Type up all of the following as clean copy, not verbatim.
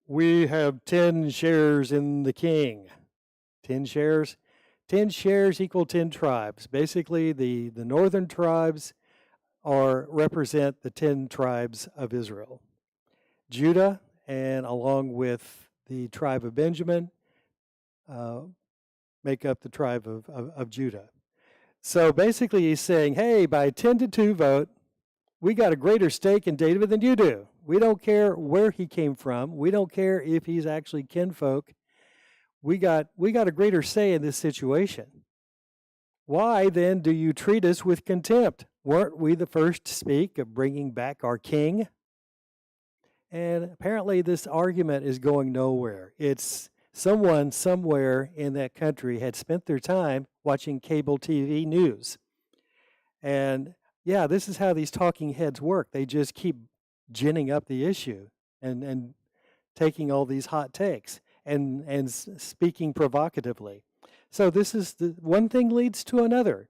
We have 10 shares in the king. 10 shares? 10 shares equal 10 tribes. Basically, the northern tribes represent the 10 tribes of Israel. Judah, and along with the tribe of Benjamin, uh, make up the tribe of Judah. So basically, he's saying, hey, by 10-2 vote, we got a greater stake in David than you do. We don't care where he came from. We don't care if he's actually kinfolk. We got a greater say in this situation. Why then do you treat us with contempt? Weren't we the first to speak of bringing back our king? And apparently this argument is going nowhere. It's someone somewhere in that country had spent their time watching cable TV news. And yeah, this is how these talking heads work. They just keep ginning up the issue and taking all these hot takes and speaking provocatively. So this is one thing leads to another.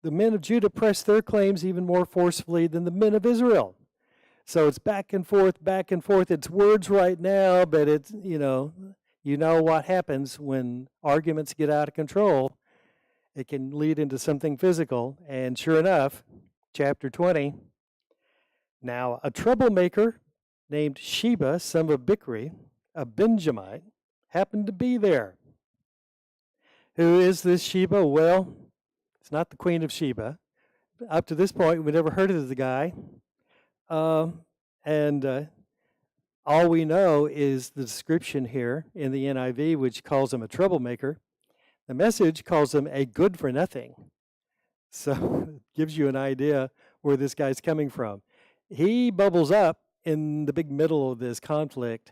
The men of Judah press their claims even more forcefully than the men of Israel. So it's back and forth, back and forth. It's words right now, but it's, you know what happens when arguments get out of control. It can lead into something physical. And sure enough, chapter 20, now a troublemaker named Sheba, son of Bichri, a Benjamite, happened to be there. Who is this Sheba? Well, it's not the Queen of Sheba. Up to this point, we never heard of the guy. And all we know is the description here in the NIV, which calls him a troublemaker. The Message calls him a good for nothing. So it gives you an idea where this guy's coming from. He bubbles up in the big middle of this conflict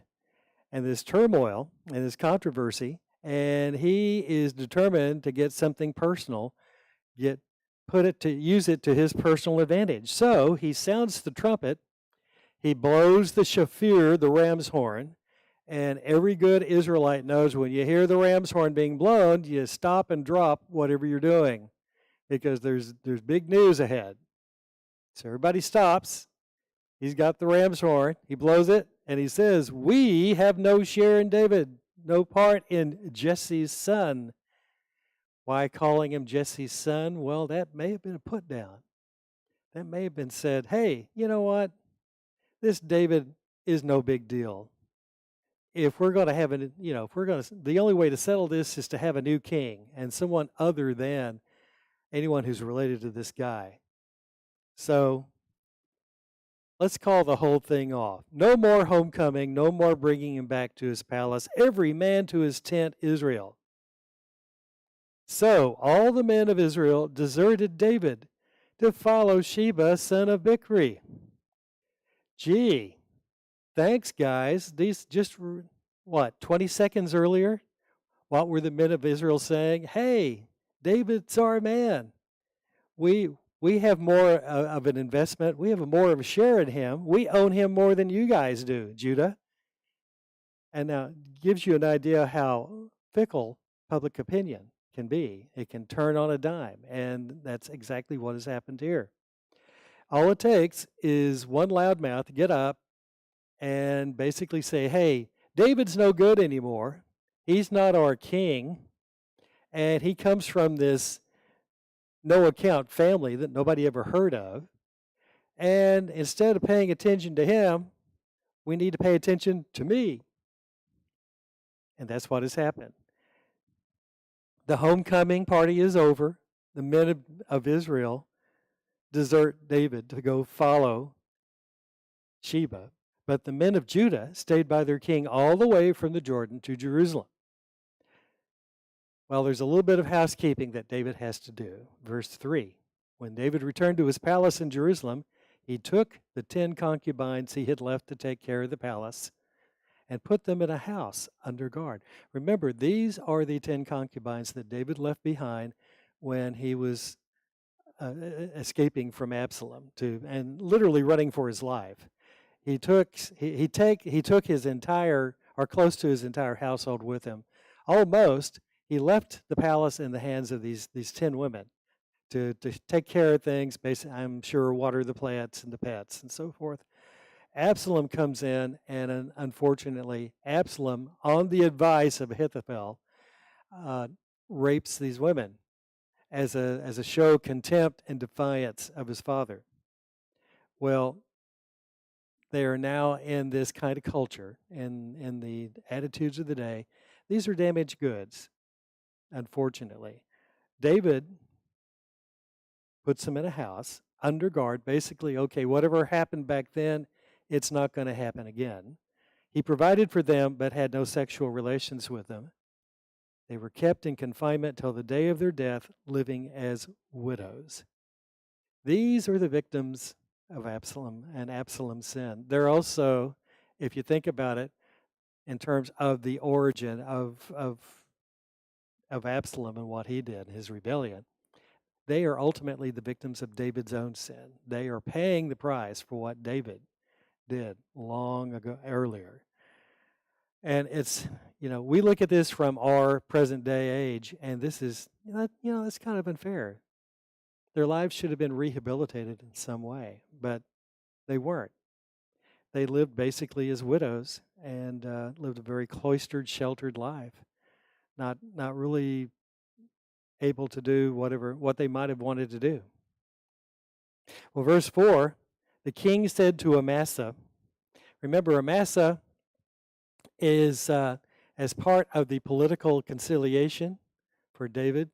and this turmoil and this controversy, and he is determined to get something personal, use it to his personal advantage. So he sounds the trumpet, he blows the shofar, the ram's horn, and every good Israelite knows when you hear the ram's horn being blown, you stop and drop whatever you're doing because there's big news ahead. So everybody stops. He's got the ram's horn. He blows it, and he says, we have no share in David, no part in Jesse's son. Why calling him Jesse's son? Well, that may have been a put down. That may have been said, hey, you know what? This David is no big deal. If we're going to have the only way to settle this is to have a new king and someone other than anyone who's related to this guy. So let's call the whole thing off. No more homecoming, no more bringing him back to his palace. Every man to his tent, Israel. So all the men of Israel deserted David to follow Sheba, son of Bichri. Gee, thanks, guys. These just, 20 seconds earlier, what were the men of Israel saying? Hey, David's our man. We have more of an investment. We have more of a share in him. We own him more than you guys do, Judah. And now it gives you an idea how fickle public opinion can be. It can turn on a dime, and that's exactly what has happened here. All it takes is one loudmouth to get up and basically say, hey, David's no good anymore. He's not our king. And he comes from this no-account family that nobody ever heard of. And instead of paying attention to him, we need to pay attention to me. And that's what has happened. The homecoming party is over. The men of Israel desert David to go follow Sheba. But the men of Judah stayed by their king all the way from the Jordan to Jerusalem. Well, there's a little bit of housekeeping that David has to do. Verse 3, when David returned to his palace in Jerusalem, he took the 10 concubines he had left to take care of the palace and put them in a house under guard. Remember, these are the 10 concubines that David left behind when he was escaping from Absalom and literally running for his life. He took his entire, or close to his entire household with him. Almost, he left the palace in the hands of these 10 women to take care of things, basically, I'm sure water the plants and the pets and so forth. Absalom comes in, and unfortunately, Absalom, on the advice of Ahithophel, uh, rapes these women as a show contempt and defiance of his father. Well, they are now in this kind of culture and in the attitudes of the day. These are damaged goods, unfortunately. David puts them in a house under guard, basically, okay, whatever happened back then, it's not going to happen again. He provided for them, but had no sexual relations with them. They were kept in confinement till the day of their death, living as widows. These are the victims of Absalom and Absalom's sin. They're also, if you think about it, in terms of the origin of Absalom and what he did, his rebellion, they are ultimately the victims of David's own sin. They are paying the price for what David did long ago earlier. And it's, we look at this from our present day age, and this is, it's kind of unfair. Their lives should have been rehabilitated in some way, but they weren't. They lived basically as widows and lived a very cloistered, sheltered life, not really able to do what they might have wanted to do. Well, verse 4, the king said to Amasa, remember, Amasa is as part of the political conciliation for David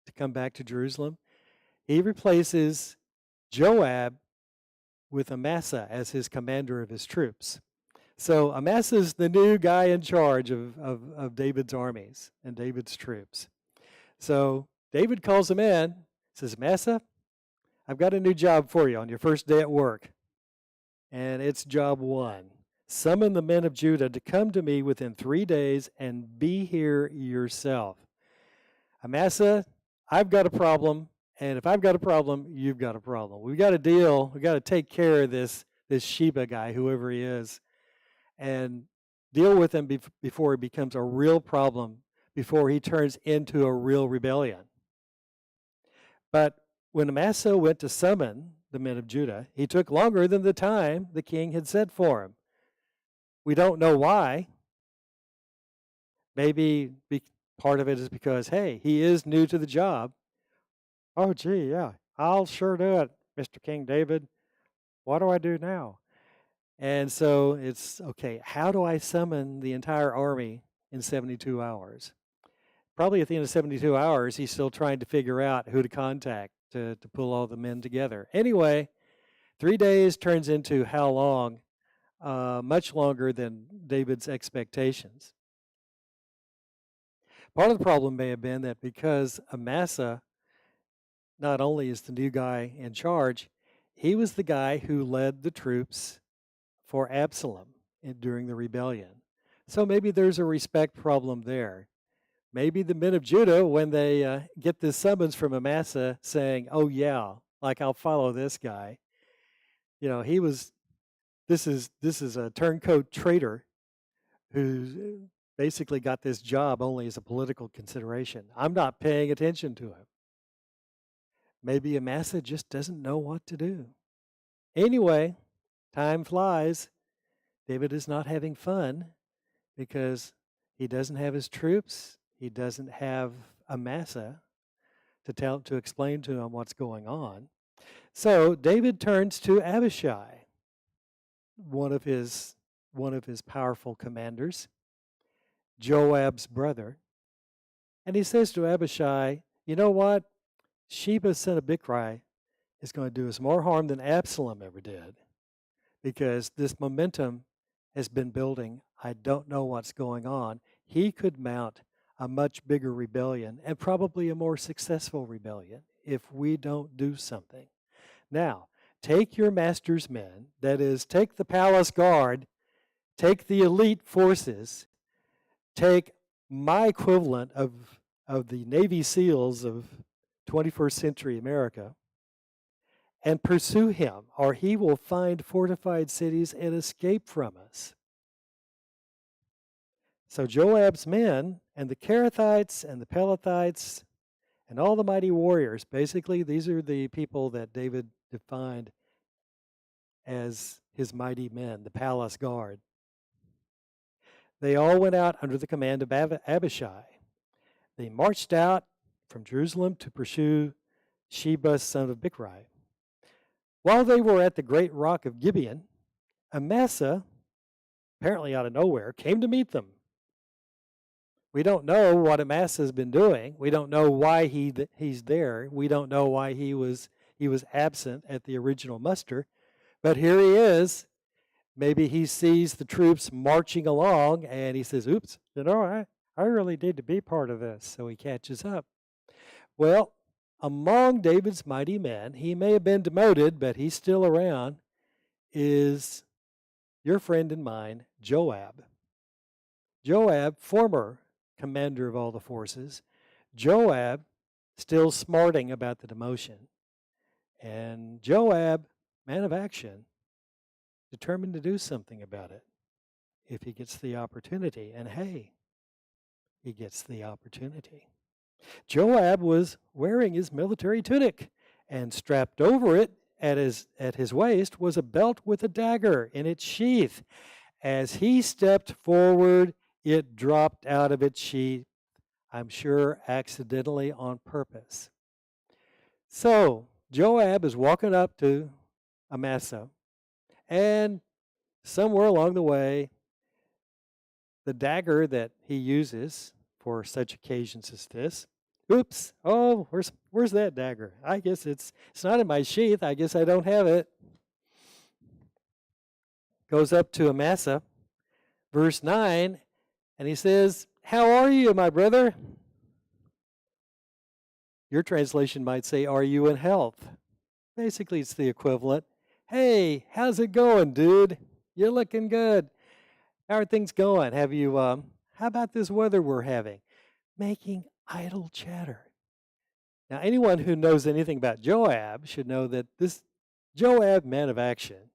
to come back to Jerusalem. He replaces Joab with Amasa as his commander of his troops. So Amasa's the new guy in charge of David's armies and David's troops. So David calls him in, says, Amasa, I've got a new job for you on your first day at work. And it's job 1. Summon the men of Judah to come to me within 3 days and be here yourself. Amasa, I've got a problem. And if I've got a problem, you've got a problem. We've got to deal. We've got to take care of this Sheba guy, whoever he is, and deal with him before he becomes a real problem, before he turns into a real rebellion. But when Amasa went to summon the men of Judah, he took longer than the time the king had set for him. We don't know why. Maybe part of it is because, hey, he is new to the job. Oh, gee, yeah, I'll sure do it, Mr. King David. What do I do now? And so it's, okay, how do I summon the entire army in 72 hours? Probably at the end of 72 hours, he's still trying to figure out who to contact to pull all the men together. Anyway, 3 days turns into how long? Much longer than David's expectations. Part of the problem may have been that because Amasa not only is the new guy in charge, he was the guy who led the troops for Absalom during the rebellion. So maybe there's a respect problem there. Maybe the men of Judah, when they get this summons from Amasa saying, oh yeah, like I'll follow this guy. This is a turncoat traitor who basically got this job only as a political consideration. I'm not paying attention to him. Maybe Amasa just doesn't know what to do. Anyway, time flies. David is not having fun because he doesn't have his troops. He doesn't have Amasa to explain to him what's going on. So David turns to Abishai, one of his powerful commanders, Joab's brother, and he says to Abishai, you know what? Sheba son of Bichri is going to do us more harm than Absalom ever did, because this momentum has been building. I don't know what's going on. He could mount a much bigger rebellion and probably a more successful rebellion if we don't do something. Now, take your master's men, that is, take the palace guard, take the elite forces, take my equivalent of the Navy SEALs of 21st century America, and pursue him, or he will find fortified cities and escape from us. So Joab's men and the Kerethites and the Pelethites and all the mighty warriors, basically these are the people that David defined as his mighty men, the palace guard. They all went out under the command of Abishai. They marched out from Jerusalem to pursue Sheba, son of Bichri. While they were at the great rock of Gibeon, Amasa, apparently out of nowhere, came to meet them. We don't know what Amasa has been doing. We don't know why he's there. We don't know why he was absent at the original muster. But here he is. Maybe he sees the troops marching along and he says, oops, I really need to be part of this. So he catches up. Well, among David's mighty men, he may have been demoted, but he's still around, is your friend and mine, Joab. Joab, former commander of all the forces. Joab, still smarting about the demotion. And Joab, man of action, determined to do something about it if he gets the opportunity. And hey, he gets the opportunity. Joab was wearing his military tunic, and strapped over it at his waist was a belt with a dagger in its sheath. As he stepped forward, it dropped out of its sheath, I'm sure accidentally on purpose. So Joab is walking up to Amasa, and somewhere along the way, the dagger that he uses for such occasions as this, oops, oh, where's that dagger? I guess it's not in my sheath. I guess I don't have it. Goes up to Amasa, verse 9, and he says, how are you, my brother? Your translation might say, are you in health? Basically, it's the equivalent. Hey, how's it going, dude? You're looking good. How are things going? Have you, how about this weather we're having? Making idle chatter. Now, anyone who knows anything about Joab should know that this Joab, man of action,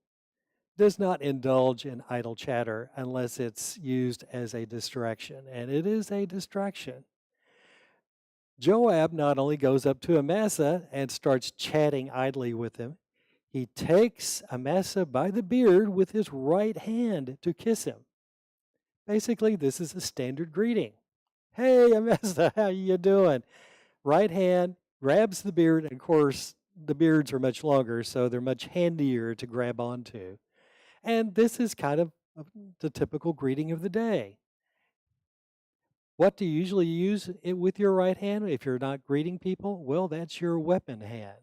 does not indulge in idle chatter unless it's used as a distraction, and it is a distraction. Joab not only goes up to Amasa and starts chatting idly with him, he takes Amasa by the beard with his right hand to kiss him. Basically, this is a standard greeting. Hey, Amasa, how you doing? Right hand grabs the beard, and of course, the beards are much longer, so they're much handier to grab onto. And this is kind of the typical greeting of the day. What do you usually use it with your right hand if you're not greeting people? Well, that's your weapon hand.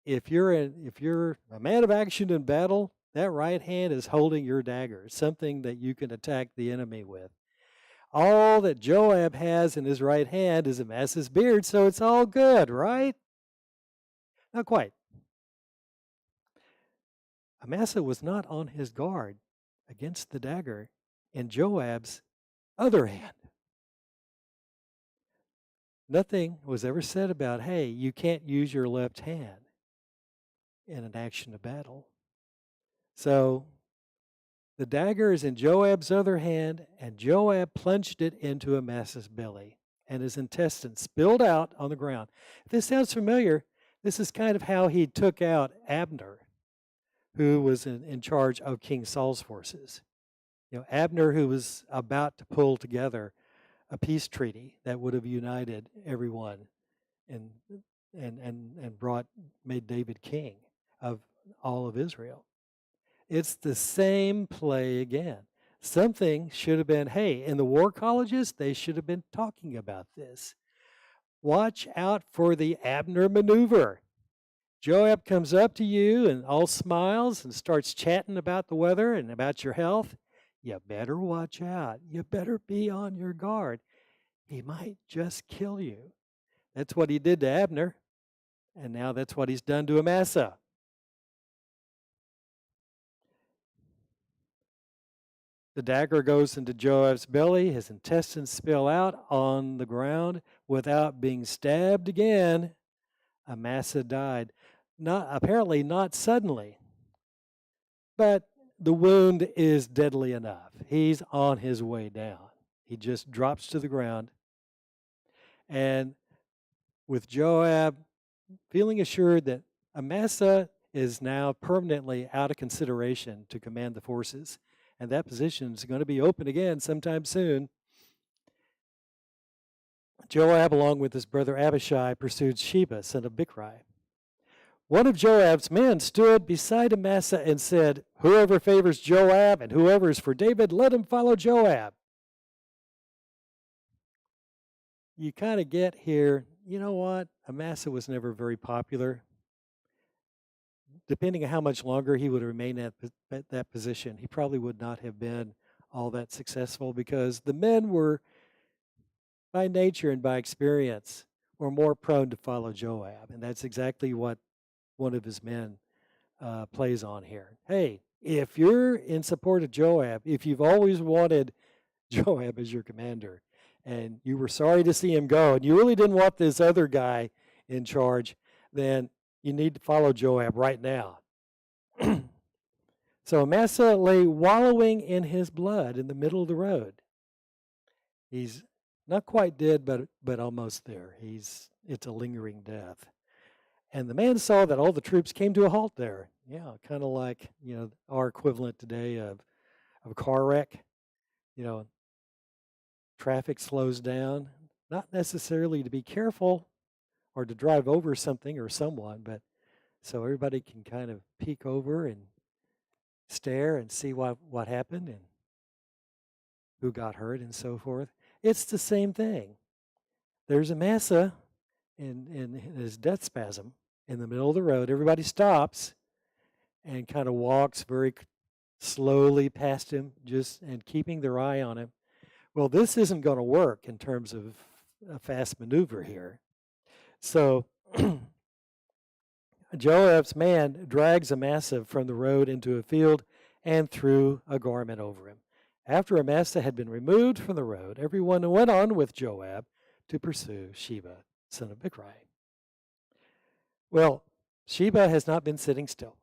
If you're a man of action in battle, that right hand is holding your dagger, something that you can attack the enemy with. All that Joab has in his right hand is Amasa's beard, so it's all good, right? Not quite. Amasa was not on his guard against the dagger in Joab's other hand. Nothing was ever said about, hey, you can't use your left hand in an action of battle. So the dagger is in Joab's other hand, and Joab plunged it into Amasa's belly, and his intestines spilled out on the ground. If this sounds familiar, this is kind of how he took out Abner, who was in charge of King Saul's forces. Abner, who was about to pull together a peace treaty that would have united everyone and made David king of all of Israel. It's the same play again. Something should have been, hey, in the war colleges, they should have been talking about this. Watch out for the Abner maneuver. Joab comes up to you and all smiles and starts chatting about the weather and about your health. You better watch out. You better be on your guard. He might just kill you. That's what he did to Abner, and now that's what he's done to Amasa. The dagger goes into Joab's belly. His intestines spill out on the ground without being stabbed again. Amasa died. Apparently not suddenly, but the wound is deadly enough. He's on his way down. He just drops to the ground. And with Joab feeling assured that Amasa is now permanently out of consideration to command the forces. And that position is going to be open again sometime soon. Joab, along with his brother Abishai, pursued Sheba, son of Bichri. One of Joab's men stood beside Amasa and said, "Whoever favors Joab and whoever is for David, let him follow Joab." You kind of get here, you know what? Amasa was never very popular. Depending on how much longer he would remain at that position, he probably would not have been all that successful because the men were, by nature and by experience, were more prone to follow Joab. And that's exactly what one of his men plays on here. Hey, if you're in support of Joab, if you've always wanted Joab as your commander, and you were sorry to see him go, and you really didn't want this other guy in charge, then you need to follow Joab right now. So Amasa lay wallowing in his blood in the middle of the road. He's not quite dead, but almost there. It's a lingering death. And the man saw that all the troops came to a halt there. Yeah, kind of like, our equivalent today of a car wreck. Traffic slows down, not necessarily to be careful or to drive over something or someone, but so everybody can kind of peek over and stare and see what happened and who got hurt and so forth. It's the same thing. There's Amasa in his death spasm in the middle of the road. Everybody stops and kind of walks very slowly past him, and keeping their eye on him. Well, this isn't going to work in terms of a fast maneuver here. So Joab's man drags Amasa from the road into a field and threw a garment over him. After Amasa had been removed from the road, everyone went on with Joab to pursue Sheba, son of Bichri. Well, Sheba has not been sitting still.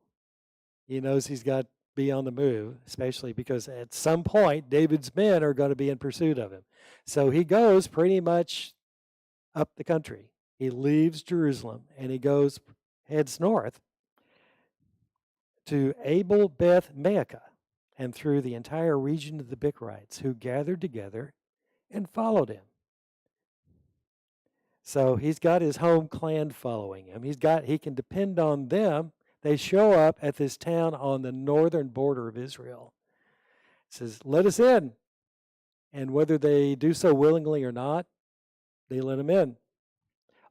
He knows he's got to be on the move, especially because at some point David's men are going to be in pursuit of him. So he goes pretty much up the country. He leaves Jerusalem and he heads north to Abel Beth Maacah and through the entire region of the Bichrites, who gathered together and followed him. So he's got his home clan following him. He can depend on them. They show up at this town on the northern border of Israel. It says, "Let us in." And whether they do so willingly or not, they let him in.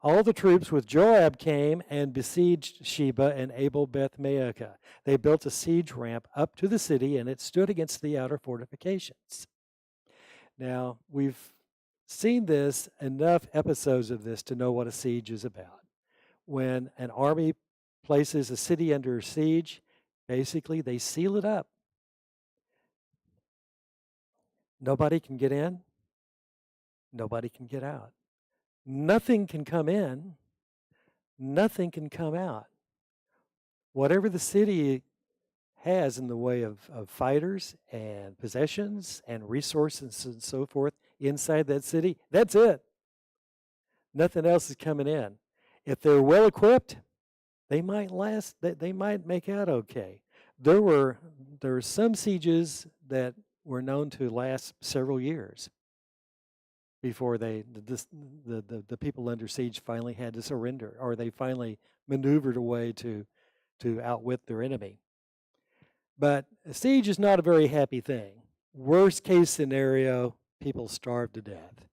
All the troops with Joab came and besieged Sheba and Abel Beth Maacah. They built a siege ramp up to the city, and it stood against the outer fortifications. Now, we've seen this, enough episodes of this to know what a siege is about. When an army places a city under siege, basically they seal it up. Nobody can get in. Nobody can get out. Nothing can come in. Nothing can come out. Whatever the city has in the way of fighters and possessions and resources and so forth inside that city, that's it. Nothing else is coming in. If they're well equipped, they might last. They might make out okay. There were some sieges that were known to last several years before the people under siege finally had to surrender, or they finally maneuvered a way to outwit their enemy. But a siege is not a very happy thing. Worst case scenario, people starve to death,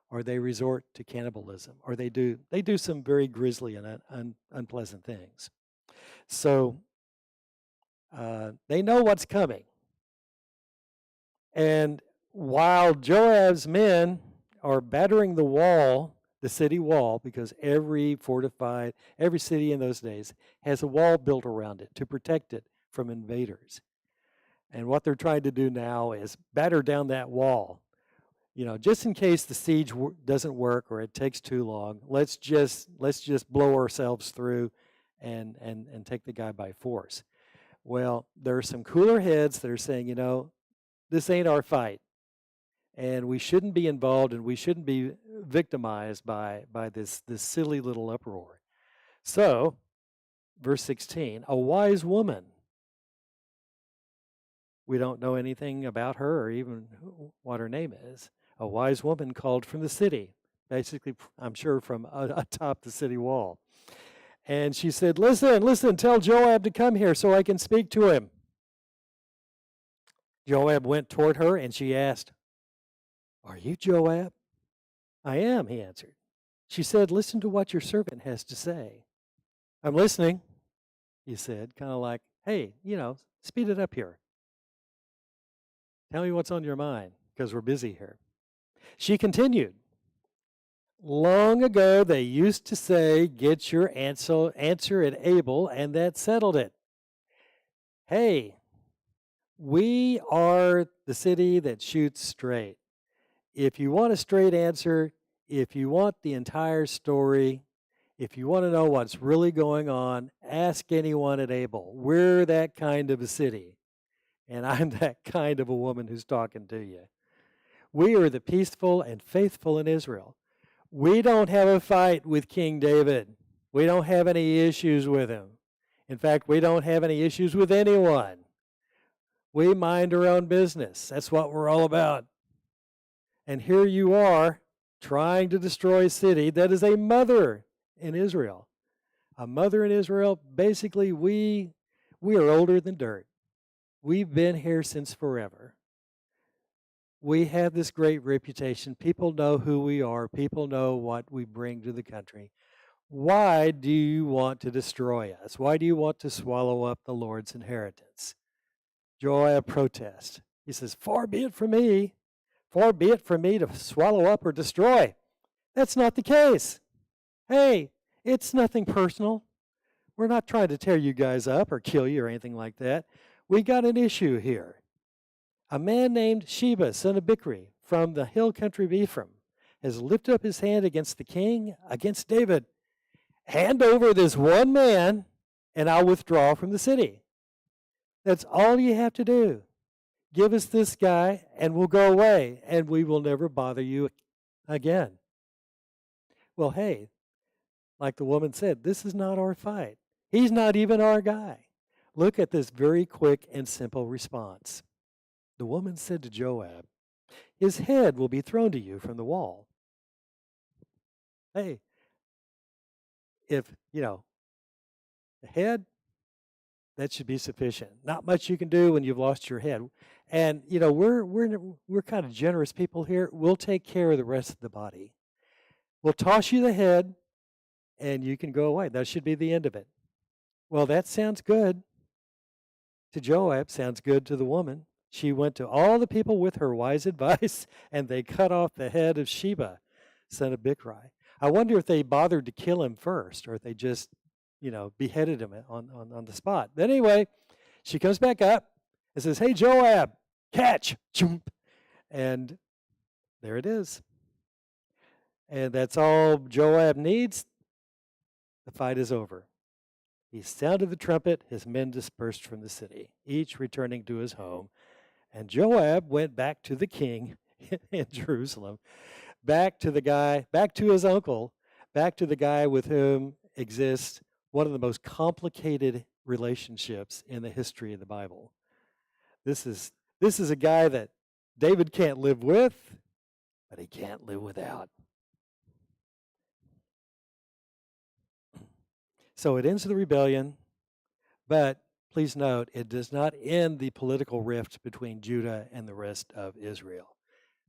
or they resort to cannibalism, or they do some very grisly and unpleasant things. So they know what's coming. And while Joab's men are battering the wall, the city wall, because every city in those days has a wall built around it to protect it from invaders. And what they're trying to do now is batter down that wall. Just in case the siege doesn't work or it takes too long, let's just blow ourselves through and take the guy by force. Well, there are some cooler heads that are saying, this ain't our fight. And we shouldn't be involved, and we shouldn't be victimized by this silly little uproar. So verse 16, a wise woman. We don't know anything about her or even what her name is. A wise woman called from the city, basically, I'm sure from atop the city wall. And she said, listen, tell Joab to come here so I can speak to him. Joab went toward her and she asked, are you Joab? I am, he answered. She said, listen to what your servant has to say. I'm listening, he said, kind of like, hey, speed it up here. Tell me what's on your mind, because we're busy here. She continued, long ago they used to say, get your answer at Abel, and that settled it. Hey, we are the city that shoots straight. If you want a straight answer, if you want the entire story, if you want to know what's really going on, ask anyone at Abel. We're that kind of a city. And I'm that kind of a woman who's talking to you. We are the peaceful and faithful in Israel. We don't have a fight with King David. We don't have any issues with him. In fact, we don't have any issues with anyone. We mind our own business. That's what we're all about. And here you are trying to destroy a city that is a mother in Israel. A mother in Israel, basically, we are older than dirt. We've been here since forever. We have this great reputation. People know who we are. People know what we bring to the country. Why do you want to destroy us? Why do you want to swallow up the Lord's inheritance? Joab protests. He says, far be it from me to swallow up or destroy. That's not the case. Hey, it's nothing personal. We're not trying to tear you guys up or kill you or anything like that. We got an issue here. A man named Sheba, son of Bichri, from the hill country of Ephraim, has lifted up his hand against the king, against David. Hand over this one man, and I'll withdraw from the city. That's all you have to do. Give us this guy, and we'll go away, and we will never bother you again. Well, hey, like the woman said, this is not our fight. He's not even our guy. Look at this very quick and simple response. The woman said to Joab, his head will be thrown to you from the wall. Hey, if, the head, that should be sufficient. Not much you can do when you've lost your head. And, we're kind of generous people here. We'll take care of the rest of the body. We'll toss you the head, and you can go away. That should be the end of it. Well, that sounds good to Joab, sounds good to the woman. She went to all the people with her wise advice, and they cut off the head of Sheba, son of Bichri. I wonder if they bothered to kill him first, or if they just, beheaded him on the spot. But anyway, she comes back up and says, hey, Joab, catch. And there it is. And that's all Joab needs. The fight is over. He sounded the trumpet. His men dispersed from the city, each returning to his home. And Joab went back to the king in Jerusalem, back to his uncle, back to the guy with whom exists one of the most complicated relationships in the history of the Bible. This is a guy that David can't live with, but he can't live without. So it ends the rebellion, but please note, it does not end the political rift between Judah and the rest of Israel.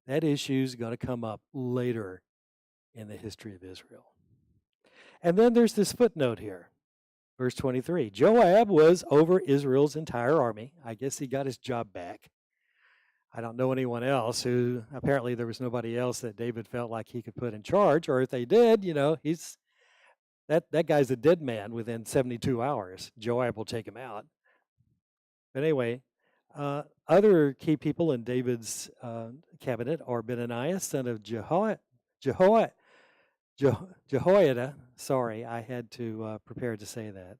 That issue is going to come up later in the history of Israel. And then there's this footnote here, verse 23. Joab was over Israel's entire army. I guess he got his job back. I don't know anyone else who, apparently there was nobody else that David felt like he could put in charge, or if they did, he's that guy's a dead man within 72 hours. Joab will take him out. But anyway, other key people in David's cabinet are Benaniah, son of Jehoiada. Sorry, I had to prepare to say that.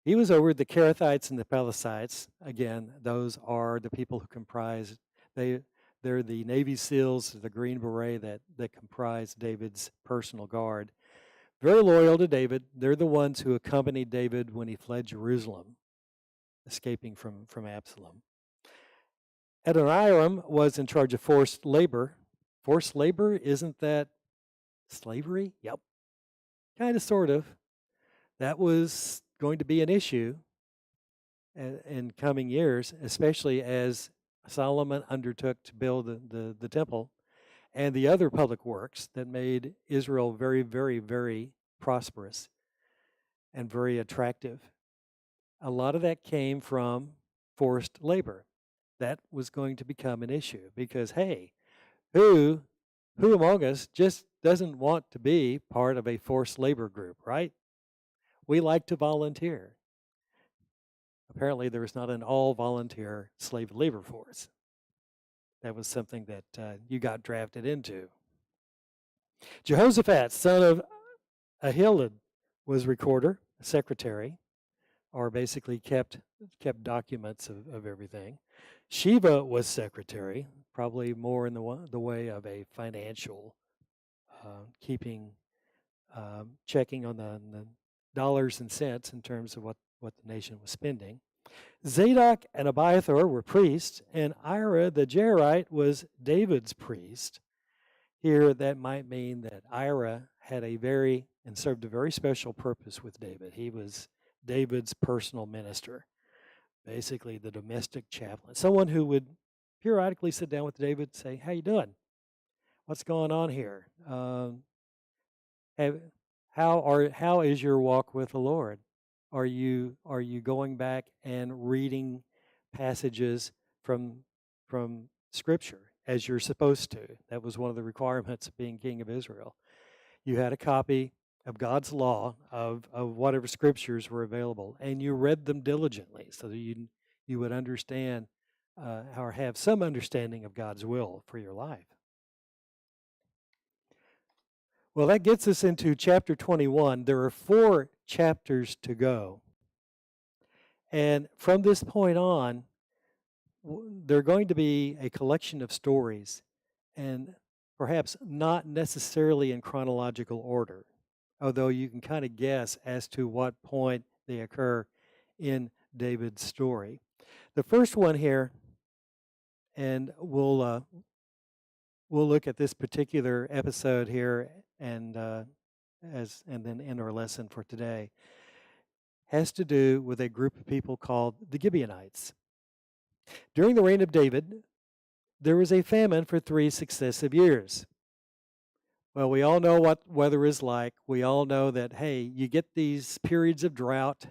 He was over the Kerethites and the Pelethites. Again, those are the people who comprise, they're the Navy SEALs, the Green Beret that comprise David's personal guard. very loyal to David. They're the ones who accompanied David when he fled Jerusalem, escaping from Absalom. Adoniram was in charge of forced labor. Forced labor, isn't that slavery? Yep. Kind of, sort of. That was going to be an issue in coming years, especially as Solomon undertook to build the temple and the other public works that made Israel very, very, very prosperous and very attractive. A lot of that came from forced labor. That was going to become an issue because, hey, who among us just doesn't want to be part of a forced labor group, right? We like to volunteer. Apparently, there was not an all-volunteer slave labor force. That was something that you got drafted into. Jehoshaphat, son of Ahilud, was recorder, secretary, or basically kept documents of everything. Sheba was secretary, probably more in the way of a financial keeping, checking on the dollars and cents in terms of what the nation was spending. Zadok and Abiathar were priests, and Ira the Jairite was David's priest. Here, that might mean that Ira had and served a very special purpose with David. He was David's personal minister, basically the domestic chaplain, someone who would periodically sit down with David and say, "How you doing? What's going on here? How is your walk with the Lord? Are you going back and reading passages from Scripture as you're supposed to?" That was one of the requirements of being king of Israel. You had a copy of God's law of whatever scriptures were available, and you read them diligently so that you would understand or have some understanding of God's will for your life. Well, that gets us into chapter 21. There are 4 chapters to go. And from this point on, they're going to be a collection of stories, and perhaps not necessarily in chronological order, although you can kind of guess as to what point they occur in David's story. The first one here, and we'll look at this particular episode here and then end our lesson for today, has to do with a group of people called the Gibeonites. During the reign of David, there was a famine for 3 successive years. Well, we all know what weather is like. We all know that, hey, you get these periods of drought.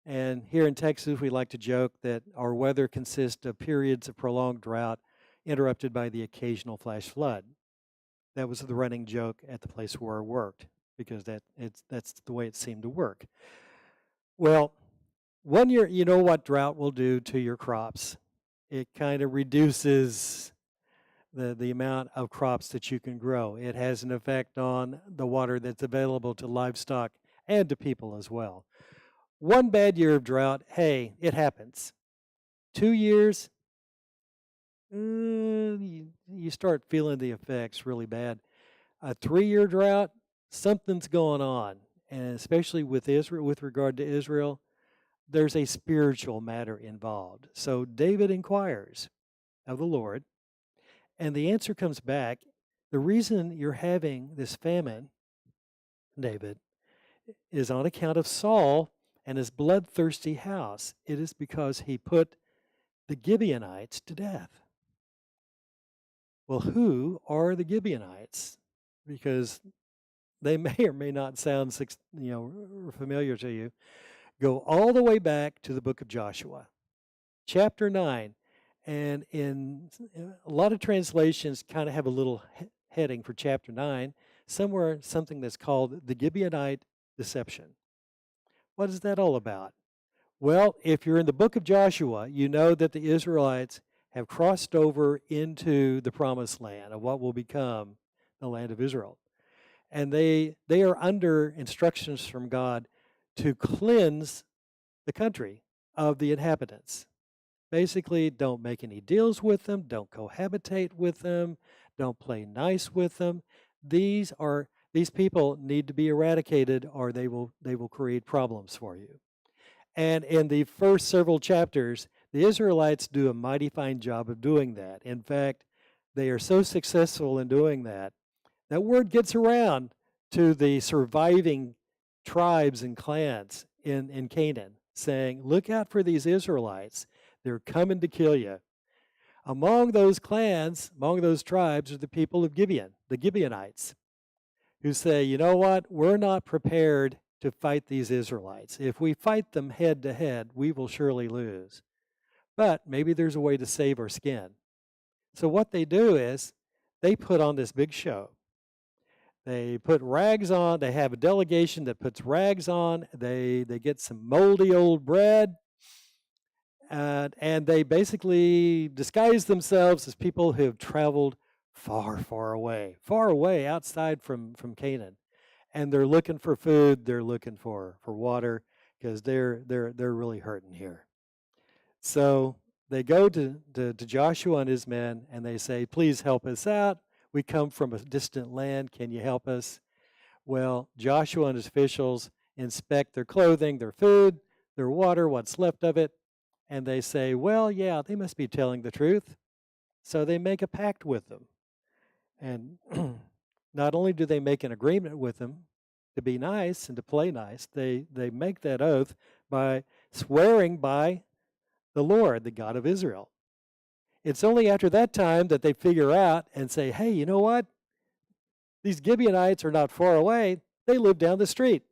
And here in Texas, we like to joke that our weather consists of periods of prolonged drought interrupted by the occasional flash flood. That was the running joke at the place where I worked, because that's the way it seemed to work. Well, one year, you know what drought will do to your crops. It kind of reduces the amount of crops that you can grow. It has an effect on the water that's available to livestock and to people as well. One bad year of drought, hey, it happens. 2 years, you start feeling the effects really bad. A 3-year drought, something's going on. And especially with Israel, with regard to Israel, there's a spiritual matter involved. So David inquires of the Lord, and the answer comes back. The reason you're having this famine, David, is on account of Saul and his bloodthirsty house. It is because he put the Gibeonites to death. Well, who are the Gibeonites? Because they may or may not sound familiar to you. Go all the way back to the book of Joshua, chapter 9. And in a lot of translations kind of have a little heading for chapter 9, somewhere something that's called the Gibeonite deception. What is that all about? Well, if you're in the book of Joshua, you know that the Israelites have crossed over into the promised land of what will become the land of Israel. And they are under instructions from God to cleanse the country of the inhabitants. Basically, don't make any deals with them, don't cohabitate with them, don't play nice with them. These are These people need to be eradicated or they will create problems for you. And in the first several chapters, the Israelites do a mighty fine job of doing that. In fact, they are so successful in doing that, that word gets around to the surviving tribes and clans in Canaan, saying, look out for these Israelites. They're coming to kill you. Among those clans, among those tribes, are the people of Gibeon, the Gibeonites, who say, you know what, we're not prepared to fight these Israelites. If we fight them head to head, we will surely lose. But maybe there's a way to save our skin. So what they do is they put on this big show. They put rags on. They have a delegation that puts rags on. They get some moldy old bread. And they basically disguise themselves as people who have traveled far, far away outside from Canaan. And they're looking for food. They're looking for water because they're really hurting here. So they go to Joshua and his men, and they say, please help us out. We come from a distant land. Can you help us? Well, Joshua and his officials inspect their clothing, their food, their water, what's left of it, and they say, well, yeah, they must be telling the truth. So they make a pact with them. And not only do they make an agreement with them to be nice and to play nice, they make that oath by swearing by the Lord, the God of Israel. It's only after that time that they figure out and say, hey, you know what? These Gibeonites are not far away. They live down the street.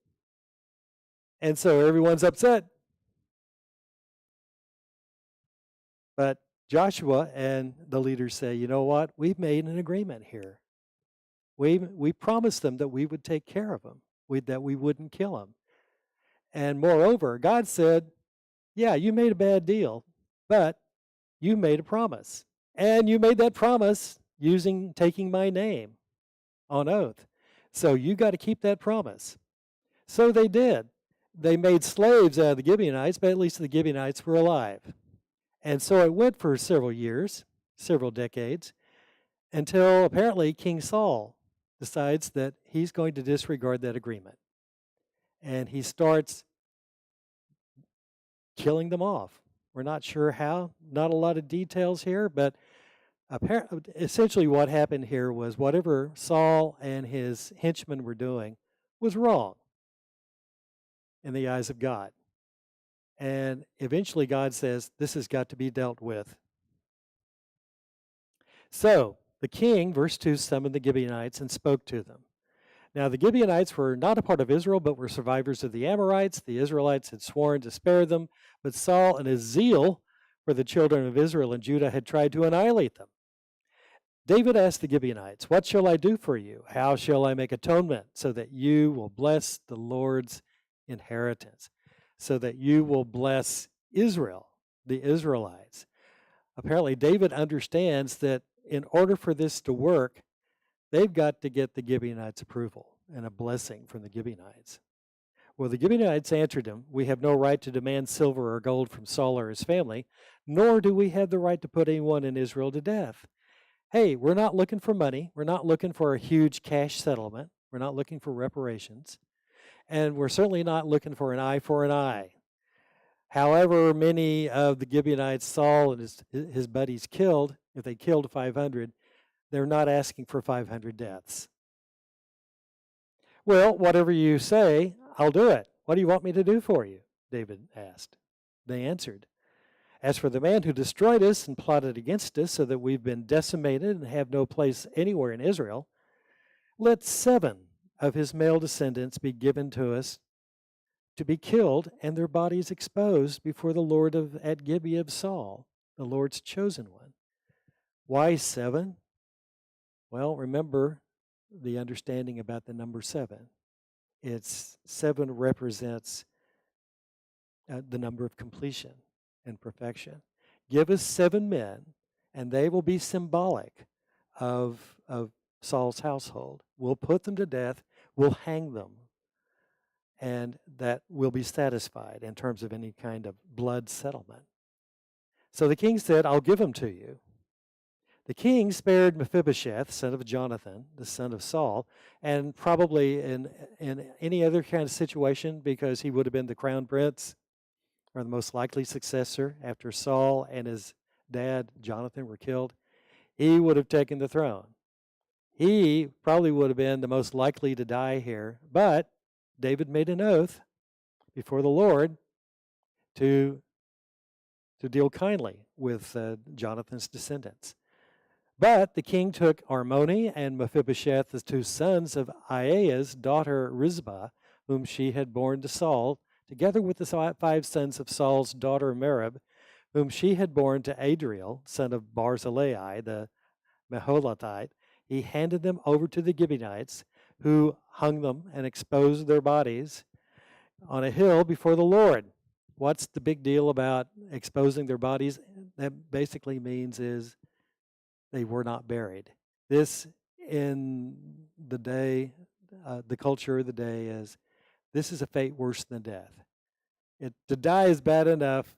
And so everyone's upset. But Joshua and the leaders say, you know what? We've made an agreement here. We promised them that we would take care of them, that we wouldn't kill them. And moreover, God said, yeah, you made a bad deal, but you made a promise. And you made that promise taking my name on oath. So you got to keep that promise. So they did. They made slaves out of the Gibeonites, but at least the Gibeonites were alive. And so it went for several years, several decades, until apparently King Saul decides that he's going to disregard that agreement. And he starts killing them off. We're not sure how, not a lot of details here, but essentially what happened here was whatever Saul and his henchmen were doing was wrong in the eyes of God. And eventually God says, this has got to be dealt with. So the king, verse 2, summoned the Gibeonites and spoke to them. Now the Gibeonites were not a part of Israel, but were survivors of the Amorites. The Israelites had sworn to spare them, but Saul in his zeal for the children of Israel and Judah had tried to annihilate them. David asked the Gibeonites, what shall I do for you? How shall I make atonement so that you will bless the Lord's inheritance, so that you will bless Israel, the Israelites? Apparently, David understands that in order for this to work, they've got to get the Gibeonites' approval and a blessing from the Gibeonites. Well, the Gibeonites answered him, we have no right to demand silver or gold from Saul or his family, nor do we have the right to put anyone in Israel to death. Hey, we're not looking for money. We're not looking for a huge cash settlement. We're not looking for reparations. And we're certainly not looking for an eye for an eye. However many of the Gibeonites Saul and his buddies killed, if they killed 500, they're not asking for 500 deaths. Well, whatever you say, I'll do it. What do you want me to do for you? David asked. They answered, as for the man who destroyed us and plotted against us so that we've been decimated and have no place anywhere in Israel, let 7 of his male descendants be given to us to be killed and their bodies exposed before the Lord at Gibeah of Saul, the Lord's chosen one. Why 7? Well, remember the understanding about the number 7. It's 7 represents the number of completion and perfection. Give us 7 men, and they will be symbolic of Saul's household. We'll put them to death. We'll hang them. And that will be satisfied in terms of any kind of blood settlement. So the king said, I'll give them to you. The king spared Mephibosheth, son of Jonathan, the son of Saul, and probably in any other kind of situation, because he would have been the crown prince or the most likely successor after Saul and his dad Jonathan were killed, he would have taken the throne. He probably would have been the most likely to die here, but David made an oath before the Lord to deal kindly with Jonathan's descendants. But the king took Armoni and Mephibosheth, the two sons of Aiah's daughter Rizbah, whom she had borne to Saul, together with the 5 sons of Saul's daughter Merab, whom she had borne to Adriel, son of Barzillai, the Meholathite. He handed them over to the Gibeonites, who hung them and exposed their bodies on a hill before the Lord. What's the big deal about exposing their bodies? That basically means is they were not buried. This, in the day, the culture of the day, is this is a fate worse than death. To die is bad enough,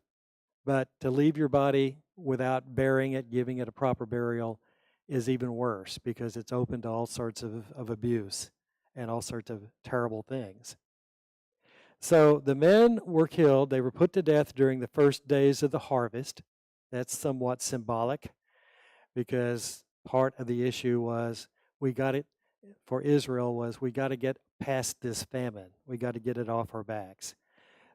but to leave your body without burying it, giving it a proper burial, is even worse, because it's open to all sorts of abuse and all sorts of terrible things. So the men were killed. They were put to death during the first days of the harvest. That's somewhat symbolic, because part of the issue was we got to get past this famine. We got to get it off our backs.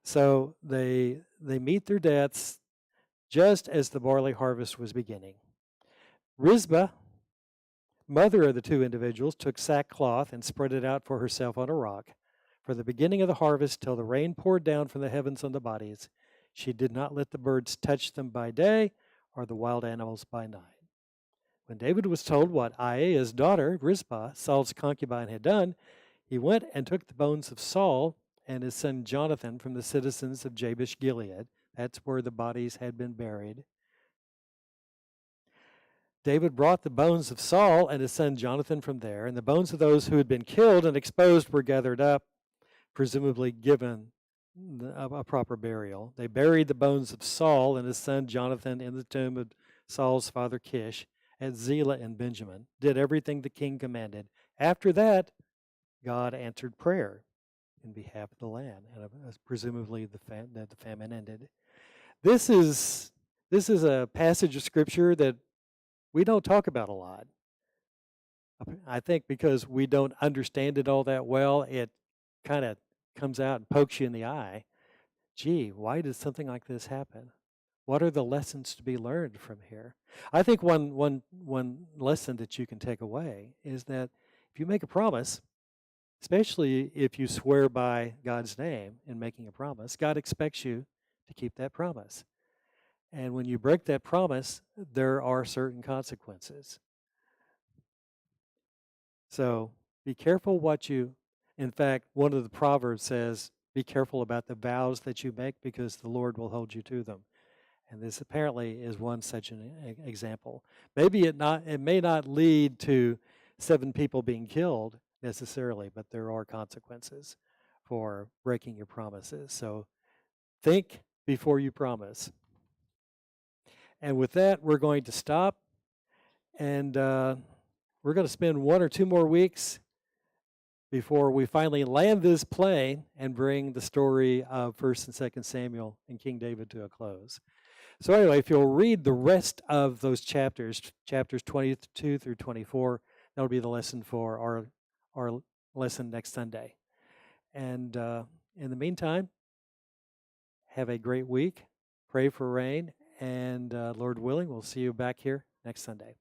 So they meet their deaths just as the barley harvest was beginning. Rizbah, mother of the 2 individuals, took sackcloth and spread it out for herself on a rock. For the beginning of the harvest, till the rain poured down from the heavens on the bodies, she did not let the birds touch them by day or the wild animals by night. When David was told what Aiah's daughter, Rizbah, Saul's concubine, had done, he went and took the bones of Saul and his son Jonathan from the citizens of Jabesh Gilead. That's where the bodies had been buried. David brought the bones of Saul and his son Jonathan from there, and the bones of those who had been killed and exposed were gathered up, presumably given a proper burial. They buried the bones of Saul and his son Jonathan in the tomb of Saul's father Kish at Zelah in Benjamin, did everything the king commanded. After that, God answered prayer in behalf of the land, and presumably the famine ended. This is a passage of scripture that we don't talk about a lot. I think because we don't understand it all that well, it kind of comes out and pokes you in the eye. Gee, why did something like this happen? What are the lessons to be learned from here? I think one lesson that you can take away is that if you make a promise, especially if you swear by God's name in making a promise, God expects you to keep that promise. And when you break that promise, there are certain consequences. So be careful in fact, one of the Proverbs says, be careful about the vows that you make, because the Lord will hold you to them. And this apparently is one such an example. Maybe it may not lead to 7 people being killed necessarily, but there are consequences for breaking your promises. So think before you promise. And with that, we're going to stop, and we're going to spend 1 or 2 more weeks before we finally land this plane and bring the story of 1st and 2nd Samuel and King David to a close. So anyway, if you'll read the rest of those chapters 22 through 24, that'll be the lesson for our lesson next Sunday. And in the meantime, have a great week. Pray for rain. And Lord willing, we'll see you back here next Sunday.